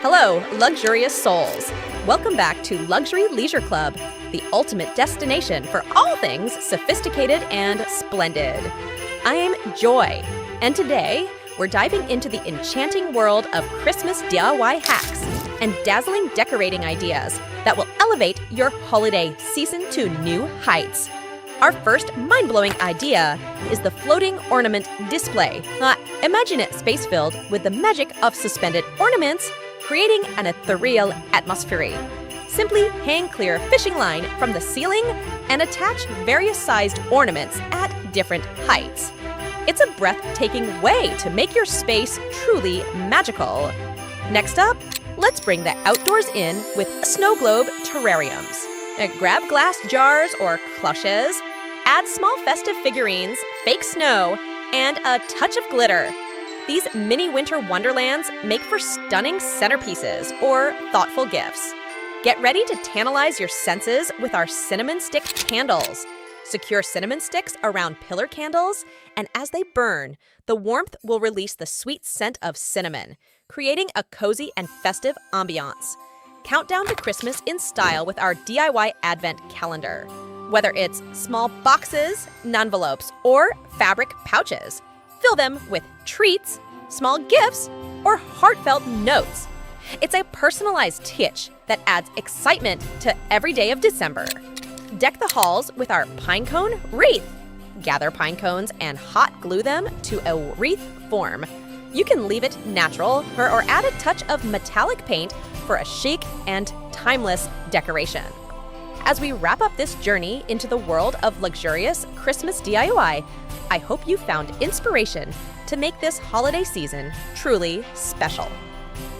Hello, luxurious souls. Welcome back to Luxury Leisure Club, the ultimate destination for all things sophisticated and splendid. I'm Joy, and today we're diving into the enchanting world of Christmas DIY hacks and dazzling decorating ideas that will elevate your holiday season to new heights. Our first mind-blowing idea is the floating ornament display. Imagine it space-filled with the magic of suspended ornaments, creating an ethereal atmosphere. Simply hang clear fishing line from the ceiling and attach various sized ornaments at different heights. It's a breathtaking way to make your space truly magical. Next up, let's bring the outdoors in with snow globe terrariums. Grab glass jars or cloches, add small festive figurines, fake snow, and a touch of glitter. These mini winter wonderlands make for stunning centerpieces or thoughtful gifts. Get ready to tantalize your senses with our cinnamon stick candles. Secure cinnamon sticks around pillar candles, and as they burn, the warmth will release the sweet scent of cinnamon, creating a cozy and festive ambiance. Count down to Christmas in style with our DIY Advent calendar. Whether it's small boxes, envelopes, or fabric pouches, fill them with treats, small gifts, or heartfelt notes. It's a personalized touch that adds excitement to every day of December. Deck the halls with our pine cone wreath. Gather pine cones and hot glue them to a wreath form. You can leave it natural or add a touch of metallic paint for a chic and timeless decoration. As we wrap up this journey into the world of luxurious Christmas DIY, I hope you found inspiration to make this holiday season truly special.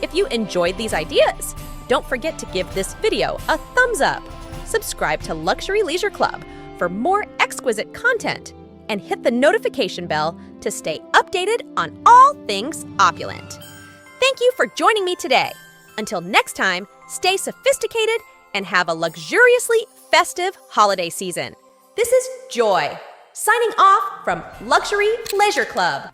If you enjoyed these ideas, don't forget to give this video a thumbs up, subscribe to Luxury Leisure Club for more exquisite content, and hit the notification bell to stay updated on all things opulent. Thank you for joining me today. Until next time, stay sophisticated and have a luxuriously festive holiday season. This is Joy, signing off from Luxury Leisure Club.